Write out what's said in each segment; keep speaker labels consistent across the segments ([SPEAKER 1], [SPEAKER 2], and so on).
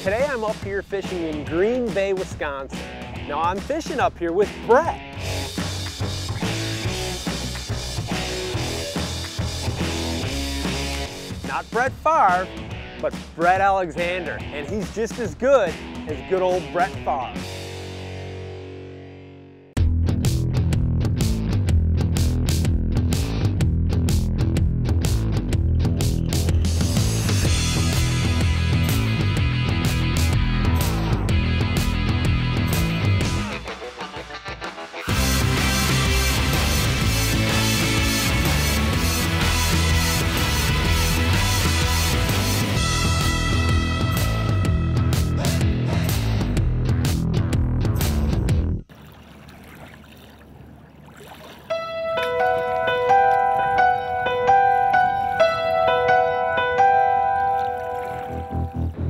[SPEAKER 1] Today I'm up here fishing in Green Bay, Wisconsin. Now I'm fishing up here with Brett. Not Brett Favre, but Brett Alexander, and he's just as good as good old Brett Favre.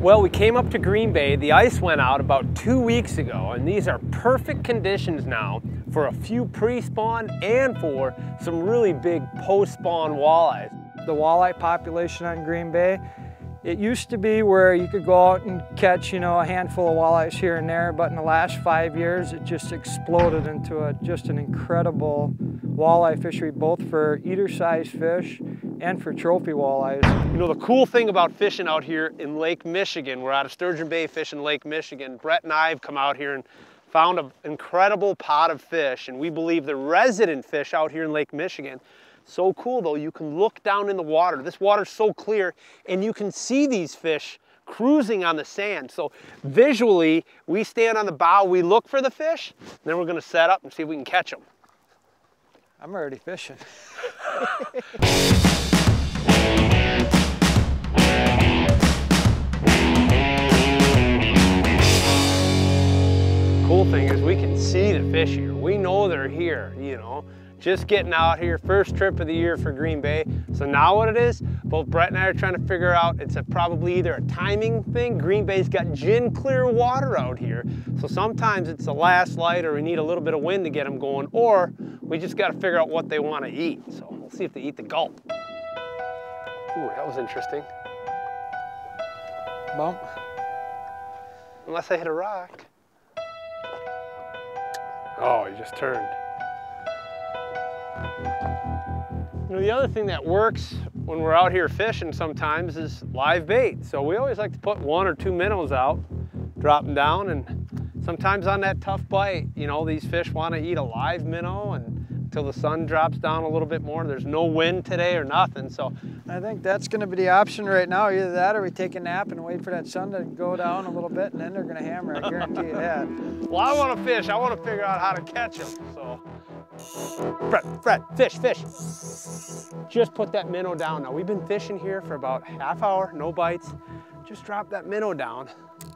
[SPEAKER 1] Well, we came up to Green Bay. The ice went out about 2 weeks ago, and these are perfect conditions now for a few pre-spawn and for some really big post-spawn walleyes.
[SPEAKER 2] The walleye population on Green Bay, it used to be where you could go out and catch, a handful of walleyes here and there, but in the last 5 years, it just exploded into just an incredible walleye fishery, both for eater-sized fish and for trophy walleyes.
[SPEAKER 1] You know, the cool thing about fishing out here in Lake Michigan, we're out of Sturgeon Bay fishing Lake Michigan. Brett and I have come out here and found an incredible pot of fish, and we believe the resident fish out here in Lake Michigan. So cool though, you can look down in the water. This water's so clear, and you can see these fish cruising on the sand. So visually, we stand on the bow, we look for the fish, and then we're gonna set up and see if we can catch them.
[SPEAKER 2] I'm already fishing.
[SPEAKER 1] Cool thing is we can see the fish here. We know they're here, just getting out here, first trip of the year for Green Bay. So now what it is, both Brett and I are trying to figure out, it's probably either a timing thing. Green Bay's got gin clear water out here. So sometimes it's the last light or we need a little bit of wind to get them going, or we just got to figure out what they want to eat. So we'll see if they eat the gulp. Ooh, that was interesting.
[SPEAKER 2] Bump.
[SPEAKER 1] Unless I hit a rock. Oh, he just turned. The other thing that works when we're out here fishing sometimes is live bait. So we always like to put 1 or 2 minnows out, drop them down, and sometimes on that tough bite, these fish want to eat a live minnow and until the sun drops down a little bit more. There's no wind today or nothing, so.
[SPEAKER 2] I think that's going to be the option right now. Either that or we take a nap and wait for that sun to go down a little bit, and then they're going to hammer, I guarantee you that.
[SPEAKER 1] Well, I want to fish. I want to figure out how to catch them, so. Brett, fish. Just put that minnow down. Now, we've been fishing here for about half hour, no bites. Just drop that minnow down.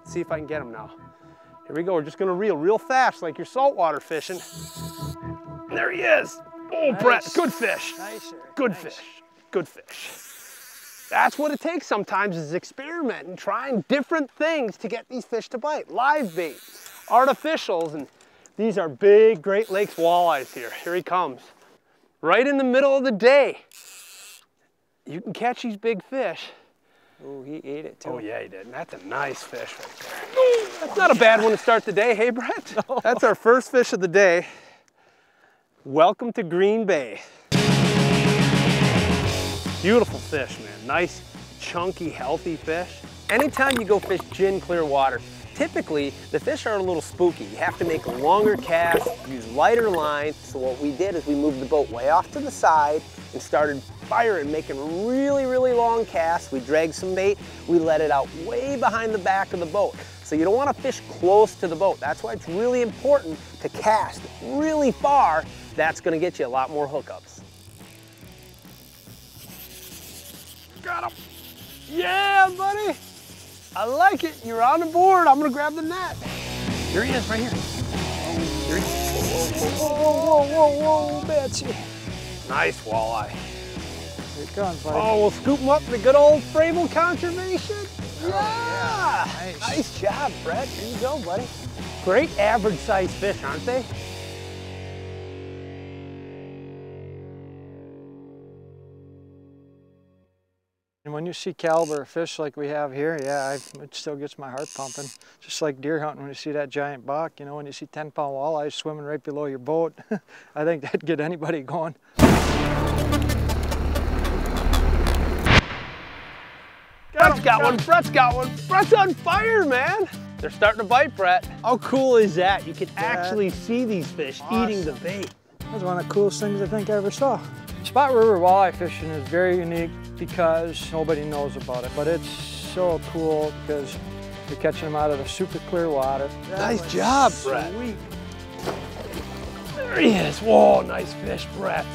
[SPEAKER 1] See if I can get him now. Here we go. We're just going to reel real fast like you're saltwater fishing. There he is. Oh, nice. Brett, good fish.
[SPEAKER 2] Nice,
[SPEAKER 1] good fish. Good fish. That's what it takes sometimes, is experimenting, trying different things to get these fish to bite. Live bait, artificials, and these are big Great Lakes walleyes here. Here he comes. Right in the middle of the day. You can catch these big fish.
[SPEAKER 2] Oh, he ate it too.
[SPEAKER 1] Oh yeah, he did. And that's a nice fish right there. That's not a bad one to start the day, hey Brett? No. That's our first fish of the day. Welcome to Green Bay. Beautiful fish, man. Nice, chunky, healthy fish. Anytime you go fish gin clear water, typically the fish are a little spooky. You have to make a longer cast, use lighter line. So what we did is we moved the boat way off to the side and started firing, making really, really long casts. We dragged some bait, we let it out way behind the back of the boat. So you don't want to fish close to the boat. That's why it's really important to cast really far. That's going to get you a lot more hookups. Got him. Yeah, buddy. I like it. You're on the board. I'm going to grab the net. Here he is, right here. Here he is.
[SPEAKER 2] Whoa, Betsy.
[SPEAKER 1] Nice walleye.
[SPEAKER 2] Here it comes, buddy.
[SPEAKER 1] Oh, we'll scoop him up in the good old Fravel conservation.
[SPEAKER 2] Oh, yeah.
[SPEAKER 1] Nice job, Brett. Here you go, buddy. Great average size fish, aren't they?
[SPEAKER 2] And when you see caliber of fish like we have here, yeah, it still gets my heart pumping. Just like deer hunting when you see that giant buck, you know, when you see 10-pound walleyes swimming right below your boat, I think that'd get anybody going.
[SPEAKER 1] Brett's got one, Brett's got one. Brett's on fire, man. They're starting to bite, Brett. How cool is that? You can actually see these fish eating the bait.
[SPEAKER 2] That's one of the coolest things I think I ever saw. Spot river walleye fishing is very unique because nobody knows about it, but it's so cool because you're catching them out of the super clear water.
[SPEAKER 1] Nice job, Brett.
[SPEAKER 2] Sweet.
[SPEAKER 1] There he is. Whoa, nice fish, Brett.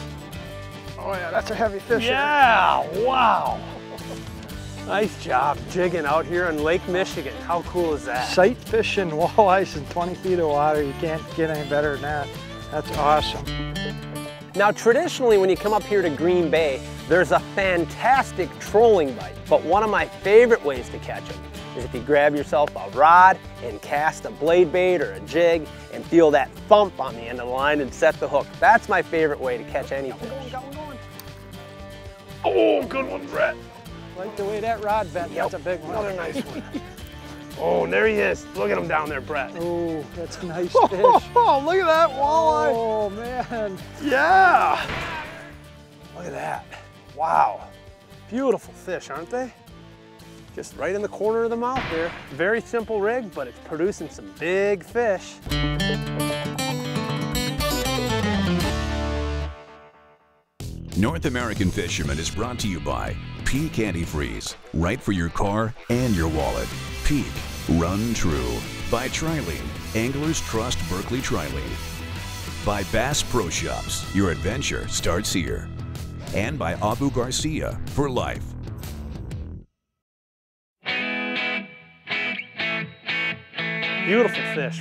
[SPEAKER 2] Oh yeah, that's a heavy fish.
[SPEAKER 1] Yeah, wow. Nice job jigging out here in Lake Michigan. How cool is that?
[SPEAKER 2] Sight fishing walleyes in 20 feet of water. You can't get any better than that. That's awesome.
[SPEAKER 1] Now, traditionally, when you come up here to Green Bay, there's a fantastic trolling bite. But one of my favorite ways to catch them is if you grab yourself a rod and cast a blade bait or a jig and feel that thump on the end of the line and set the hook. That's my favorite way to catch any fish.
[SPEAKER 2] Going.
[SPEAKER 1] Oh, good one, Brett.
[SPEAKER 2] Like the way that rod bent, that's a big one.
[SPEAKER 1] Another nice one. Oh, there he is. Look at him down there, Brett.
[SPEAKER 2] Oh, that's a nice fish.
[SPEAKER 1] Oh, look at that walleye.
[SPEAKER 2] Oh, man.
[SPEAKER 1] Yeah. Look at that. Wow. Beautiful fish, aren't they? Just right in the corner of the mouth there. Very simple rig, but it's producing some big fish.
[SPEAKER 3] North American Fisherman is brought to you by Pike Antifreeze, right for your car and your wallet. Pike, run true. By Trilene, anglers trust Berkeley Trilene. By Bass Pro Shops, your adventure starts here. And by Abu Garcia, for life.
[SPEAKER 1] Beautiful fish.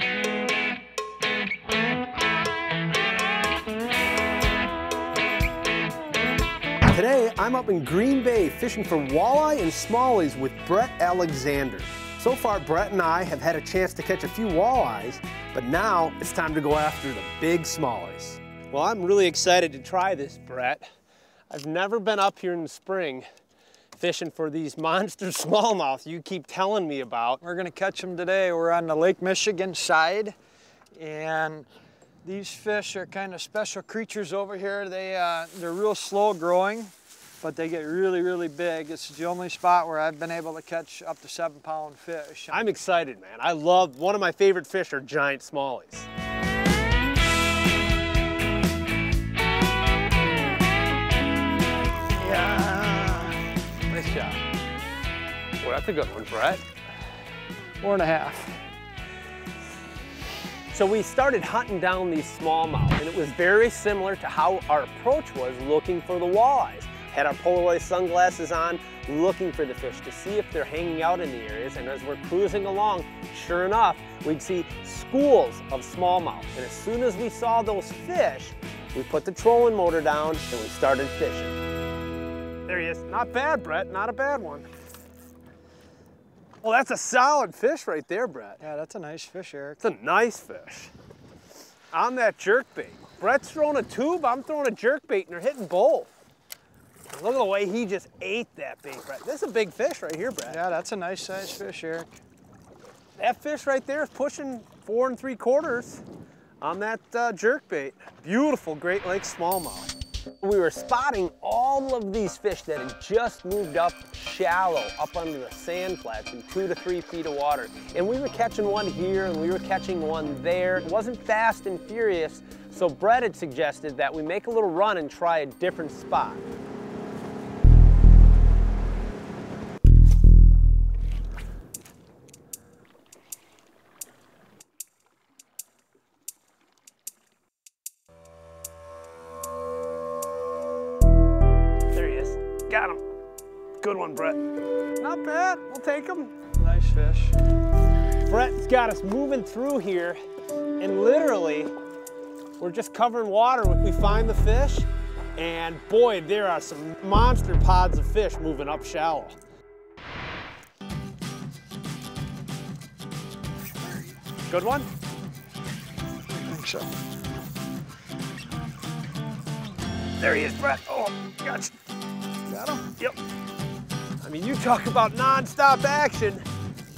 [SPEAKER 1] Today, I'm up in Green Bay fishing for walleye and smallies with Brett Alexander. So far, Brett and I have had a chance to catch a few walleyes, but now it's time to go after the big smallies. Well, I'm really excited to try this, Brett. I've never been up here in the spring fishing for these monster smallmouth you keep telling me about.
[SPEAKER 2] We're gonna catch them today. We're on the Lake Michigan side, and these fish are kind of special creatures over here. They're real slow growing, but they get really, really big. It's the only spot where I've been able to catch up to 7-pound fish.
[SPEAKER 1] I'm excited, man. I love, one of my favorite fish are giant smallies.
[SPEAKER 2] Yeah.
[SPEAKER 1] Nice job. Well, that's a good one, Brett.
[SPEAKER 2] 4.5.
[SPEAKER 1] So we started hunting down these smallmouth, and it was very similar to how our approach was looking for the walleyes. Had our Polaroid sunglasses on, looking for the fish to see if they're hanging out in the areas, and as we're cruising along, sure enough, we'd see schools of smallmouth. And as soon as we saw those fish, we put the trolling motor down and we started fishing. There he is. Not bad, Brett, not a bad one. Well, that's a solid fish right there, Brett.
[SPEAKER 2] Yeah, that's a nice fish, Eric.
[SPEAKER 1] It's a nice fish. On that jerkbait. Brett's throwing a tube, I'm throwing a jerkbait, and they're hitting both. Look at the way he just ate that bait, Brett. This is a big fish right here, Brett.
[SPEAKER 2] Yeah, that's a nice size fish, Eric.
[SPEAKER 1] That fish right there is pushing 4 3/4 on that jerkbait. Beautiful Great Lakes smallmouth. We were spotting all of these fish that had just moved up shallow, up under the sand flats in 2 to 3 feet of water. And we were catching one here and we were catching one there. It wasn't fast and furious, so Brett had suggested that we make a little run and try a different spot. Got him. Good one, Brett. Not bad. We'll take him.
[SPEAKER 2] Nice fish.
[SPEAKER 1] Brett's got us moving through here, and literally, we're just covering water. We find the fish, and boy, there are some monster pods of fish moving up shallow. Good one?
[SPEAKER 2] I think so.
[SPEAKER 1] There he is, Brett. Oh, gotcha.
[SPEAKER 2] Got him?
[SPEAKER 1] Yep. mean, you talk about non-stop action.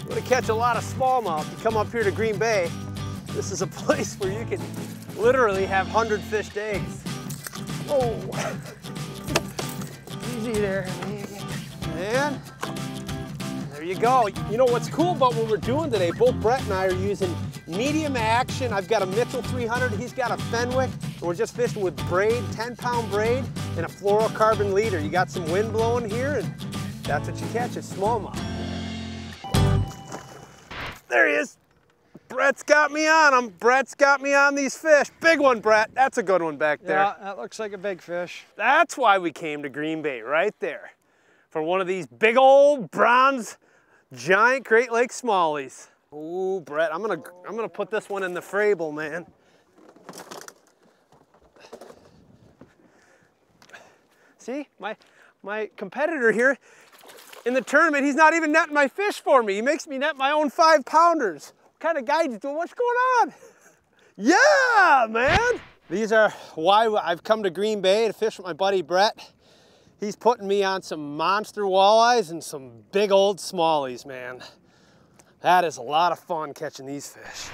[SPEAKER 1] You want to catch a lot of smallmouth, you come up here to Green Bay. This is a place where you can literally have 100 fish days.
[SPEAKER 2] Oh, easy there.
[SPEAKER 1] Man, there you go. You know what's cool about what we're doing today, both Brett and I are using medium action. I've got a Mitchell 300, he's got a Fenwick, and we're just fishing with braid, 10-pound braid, and a fluorocarbon leader. You got some wind blowing here, and that's what you catch, is smallmouth. There he is. Brett's got me on him. Brett's got me on these fish. Big one, Brett. That's a good one back there.
[SPEAKER 2] Yeah, that looks like a big fish.
[SPEAKER 1] That's why we came to Green Bay, right there, for one of these big old bronze giant Great Lake smallies. Ooh, Brett, I'm gonna put this one in the Frable, man. See, my competitor here in the tournament, he's not even netting my fish for me. He makes me net my own 5-pounders. What kind of guide you doing? What's going on? Yeah, man. These are why I've come to Green Bay to fish with my buddy Brett. He's putting me on some monster walleyes and some big old smallies, man. That is a lot of fun catching these fish.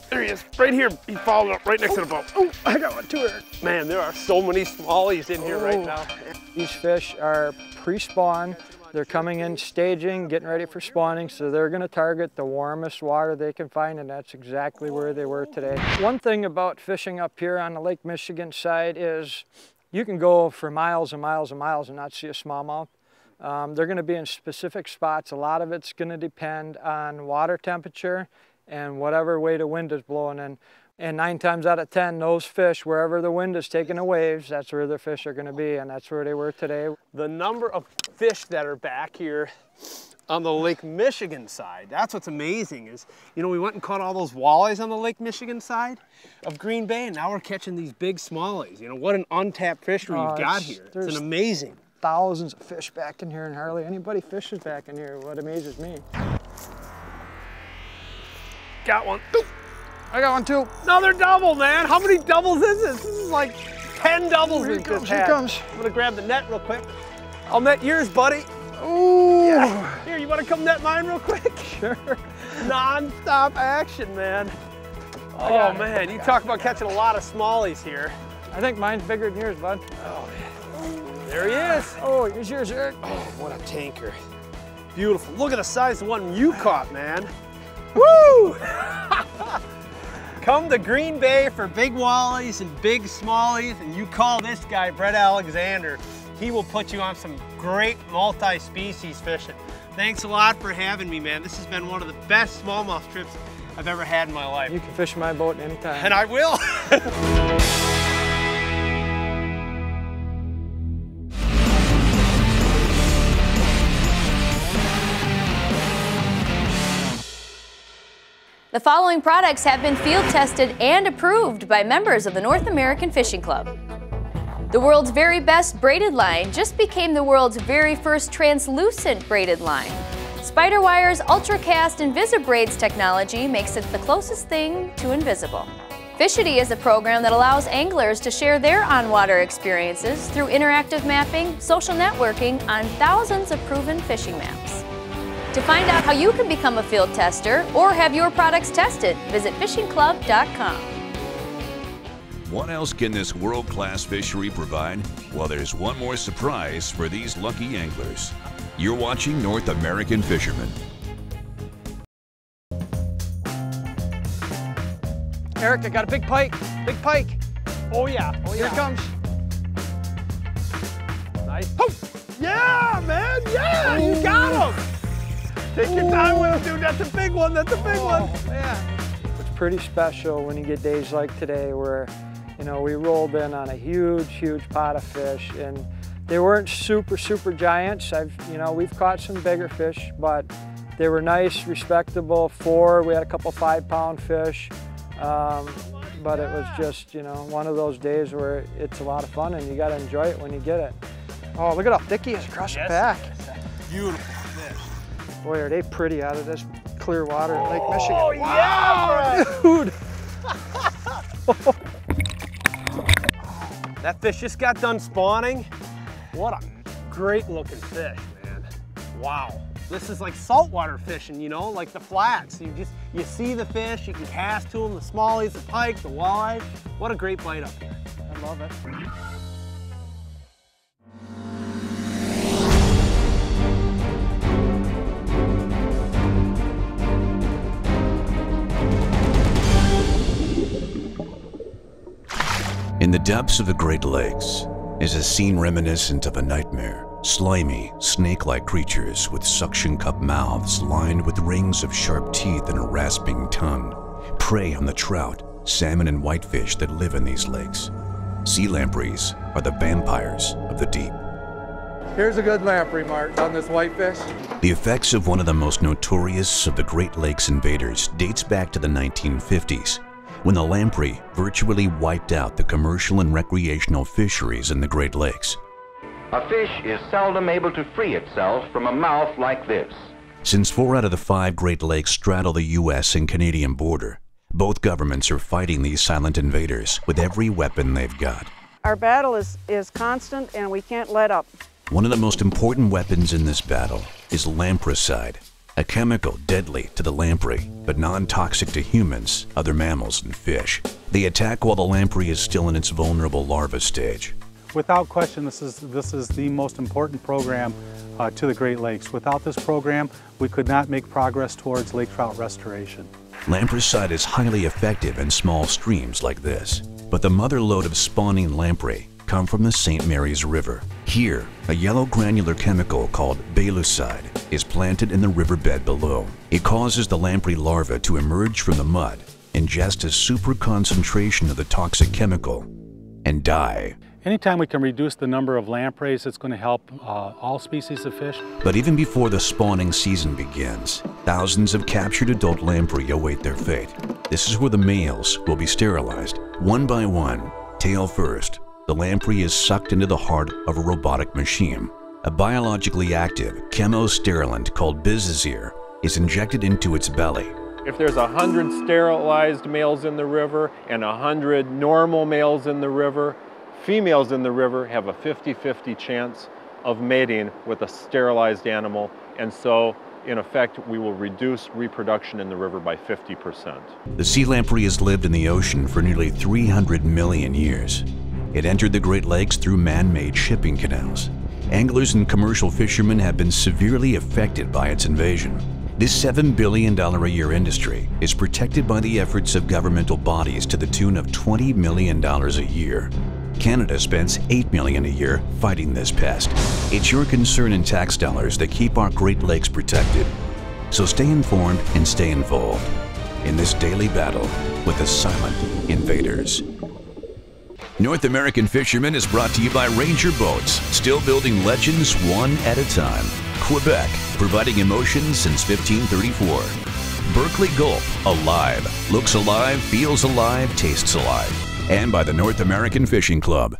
[SPEAKER 1] There he is, right here. He followed up right next to the boat.
[SPEAKER 2] Oh, I got one too, Eric.
[SPEAKER 1] Man, there are so many smallies in here right now.
[SPEAKER 2] These fish are pre-spawn. They're coming in staging, getting ready for spawning, so they're gonna target the warmest water they can find, and that's exactly where they were today. One thing about fishing up here on the Lake Michigan side is you can go for miles and miles and miles and not see a smallmouth. They're gonna be in specific spots. A lot of it's gonna depend on water temperature and whatever way the wind is blowing. And 9 times out of 10, those fish, wherever the wind is taking the waves, that's where the fish are gonna be, and that's where they were today.
[SPEAKER 1] The number of fish that are back here on the Lake Michigan side, that's what's amazing is, you know, we went and caught all those walleyes on the Lake Michigan side of Green Bay, and now we're catching these big smallies. You know, what an untapped fishery you've got here. It's an amazing.
[SPEAKER 2] Thousands of fish back in here, and hardly anybody fishes back in here, what amazes me.
[SPEAKER 1] Got one.
[SPEAKER 2] I got one too.
[SPEAKER 1] Another double, man. How many doubles is this? This is like 10 doubles we've just had.
[SPEAKER 2] Here comes.
[SPEAKER 1] I'm gonna grab the net real quick. I'll net yours, buddy.
[SPEAKER 2] Ooh.
[SPEAKER 1] Yeah. Here, you wanna come net mine real quick?
[SPEAKER 2] Sure.
[SPEAKER 1] Non-stop action, man. Oh man, you talk about catching a lot of smallies here.
[SPEAKER 2] I think mine's bigger than yours, bud.
[SPEAKER 1] Oh man. There he is.
[SPEAKER 2] Oh, here's yours, Eric.
[SPEAKER 1] Oh, what a tanker. Beautiful. Look at the size of the one you caught, man. Woo! Come to Green Bay for big wallies and big smallies, and you call this guy, Brett Alexander. He will put you on some great multi-species fishing. Thanks a lot for having me, man. This has been one of the best smallmouth trips I've ever had in my life.
[SPEAKER 2] You can fish my boat anytime.
[SPEAKER 1] And I will.
[SPEAKER 4] The following products have been field tested and approved by members of the North American Fishing Club. The world's very best braided line just became the world's very first translucent braided line. Spiderwire's UltraCast Invisibraids technology makes it the closest thing to invisible. Fishity is a program that allows anglers to share their on-water experiences through interactive mapping, social networking on thousands of proven fishing maps. To find out how you can become a field tester or have your products tested, visit fishingclub.com.
[SPEAKER 3] What else can this world-class fishery provide? Well, there's one more surprise for these lucky anglers. You're watching North American Fisherman.
[SPEAKER 2] Eric, I got a big pike. Big pike.
[SPEAKER 1] Oh yeah, oh yeah.
[SPEAKER 2] Here it comes.
[SPEAKER 1] Nice. Oh, yeah, man, yeah, you got him. Take your time with it, dude. That's a big one. That's a big one.
[SPEAKER 2] Yeah. It's pretty special when you get days like today where, you know, we rolled in on a huge, huge pot of fish, and they weren't super, super giants. We've caught some bigger fish, but they were nice, respectable. We had a couple 5-pound fish, but it was just, you know, one of those days where it's a lot of fun and you got to enjoy it when you get it. Oh, look at how thick he is across the back.
[SPEAKER 1] Beautiful fish.
[SPEAKER 2] Boy, are they pretty out of this clear water in Lake Michigan.
[SPEAKER 1] Oh, yeah,
[SPEAKER 2] dude.
[SPEAKER 1] That fish just got done spawning. What a great looking fish, man. Wow. This is like saltwater fishing, you know, like the flats. You see the fish, you can cast to them, the smallies, the pike, the walleye. What a great bite up here.
[SPEAKER 2] I love it.
[SPEAKER 3] In the depths of the Great Lakes is a scene reminiscent of a nightmare. Slimy, snake-like creatures with suction cup mouths lined with rings of sharp teeth and a rasping tongue prey on the trout, salmon, and whitefish that live in these lakes. Sea lampreys are the vampires of the deep.
[SPEAKER 5] Here's a good lamprey, Mark, on this whitefish.
[SPEAKER 3] The effects of one of the most notorious of the Great Lakes invaders dates back to the 1950s, when the lamprey virtually wiped out the commercial and recreational fisheries in the Great Lakes.
[SPEAKER 6] A fish is seldom able to free itself from a mouth like this.
[SPEAKER 3] Since 4 out of the 5 Great Lakes straddle the U.S. and Canadian border, both governments are fighting these silent invaders with every weapon they've got.
[SPEAKER 7] Our battle is constant and we can't let up.
[SPEAKER 3] One of the most important weapons in this battle is lampricide, a chemical deadly to the lamprey, but non-toxic to humans, other mammals, and fish. They attack while the lamprey is still in its vulnerable larva stage.
[SPEAKER 8] Without question, this is the most important program to the Great Lakes. Without this program, we could not make progress towards lake trout restoration.
[SPEAKER 3] Lampricide is highly effective in small streams like this, but the mother lode of spawning lamprey come from the St. Mary's River. Here, a yellow granular chemical called balucide is planted in the riverbed below. It causes the lamprey larva to emerge from the mud, ingest a super concentration of the toxic chemical, and die.
[SPEAKER 8] Anytime we can reduce the number of lampreys, it's going to help all species of fish.
[SPEAKER 3] But even before the spawning season begins, thousands of captured adult lamprey await their fate. This is where the males will be sterilized. One by one, tail first, the lamprey is sucked into the heart of a robotic machine. A biologically active chemosterilant called Bizazir is injected into its belly.
[SPEAKER 9] If there's 100 sterilized males in the river and 100 normal males in the river, females in the river have a 50-50 chance of mating with a sterilized animal, and so in effect we will reduce reproduction in the river by 50%.
[SPEAKER 3] The sea lamprey has lived in the ocean for nearly 300 million years. It entered the Great Lakes through man-made shipping canals. Anglers and commercial fishermen have been severely affected by its invasion. This $7 billion a year industry is protected by the efforts of governmental bodies to the tune of $20 million a year. Canada spends $8 million a year fighting this pest. It's your concern and tax dollars that keep our Great Lakes protected. So stay informed and stay involved in this daily battle with the silent invaders. North American Fisherman is brought to you by Ranger Boats, still building legends one at a time. Quebec, providing emotion since 1534. Berkeley Gulp, alive, looks alive, feels alive, tastes alive. And by the North American Fishing Club.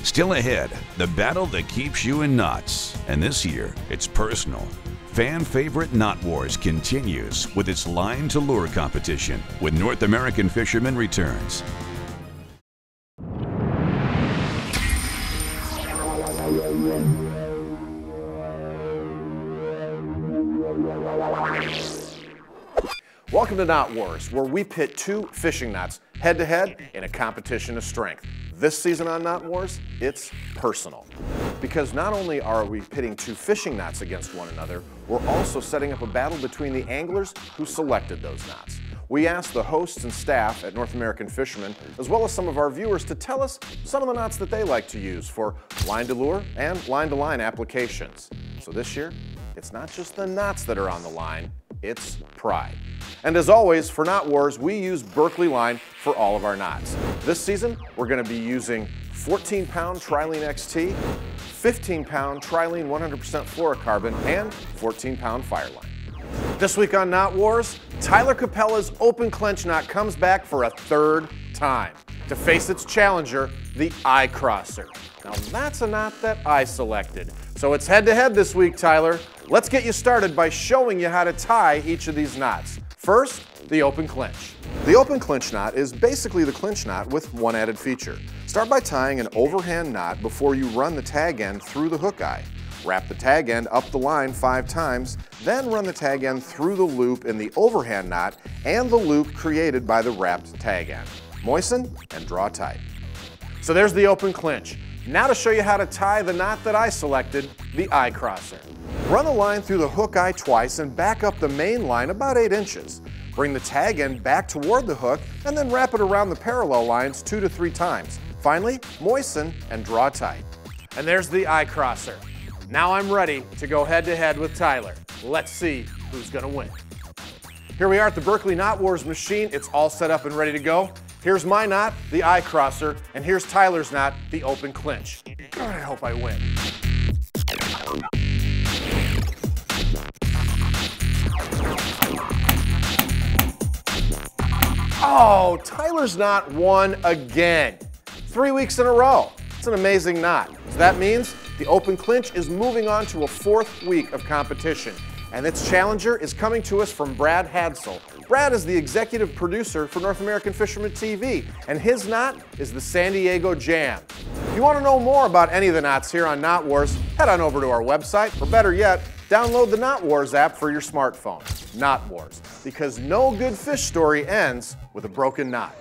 [SPEAKER 3] Still ahead, the battle that keeps you in knots. And this year, it's personal. Fan favorite Knot Wars continues with its line to lure competition when North American Fisherman returns.
[SPEAKER 10] Welcome to Knot Wars, where we pit 2 fishing knots head-to-head in a competition of strength. This season on Knot Wars, it's personal. Because not only are we pitting 2 fishing knots against one another, we're also setting up a battle between the anglers who selected those knots. We asked the hosts and staff at North American Fisherman, as well as some of our viewers, to tell us some of the knots that they like to use for line-to-lure and line-to-line applications. So this year, it's not just the knots that are on the line, it's pride. And as always, for Knot Wars, we use Berkeley line for all of our knots. This season, we're going to be using 14-pound Trilene XT, 15-pound Trilene 100% fluorocarbon, and 14-pound Fireline. This week on Knot Wars, Tyler Capella's open clench knot comes back for a 3rd time to face its challenger, the Eye Crosser. Now that's a knot that I selected. So it's head-to-head this week, Tyler. Let's get you started by showing you how to tie each of these knots. First, the open clinch. The open clinch knot is basically the clinch knot with one added feature. Start by tying an overhand knot before you run the tag end through the hook eye. Wrap the tag end up the line 5 times, then run the tag end through the loop in the overhand knot and the loop created by the wrapped tag end. Moisten and draw tight. So there's the open clinch. Now to show you how to tie the knot that I selected, the eye crosser. Run the line through the hook eye twice and back up the main line about 8 inches. Bring the tag end back toward the hook and then wrap it around the parallel lines 2 to 3 times. Finally, moisten and draw tight. And there's the eye crosser. Now I'm ready to go head to head with Tyler. Let's see who's gonna win. Here we are at the Berkley Knot Wars machine. It's all set up and ready to go. Here's my knot, the eye crosser, and here's Tyler's knot, the open clinch. God, I hope I win. Oh, Tyler's knot won again. 3 weeks in a row. It's an amazing knot. So that means the open clinch is moving on to a 4th week of competition. And its challenger is coming to us from Brad Hadsell. Brad is the executive producer for North American Fisherman TV, and his knot is the San Diego Jam. If you want to know more about any of the knots here on Knot Wars, head on over to our website, or better yet, download the Knot Wars app for your smartphone. Knot Wars, because no good fish story ends with a broken knot.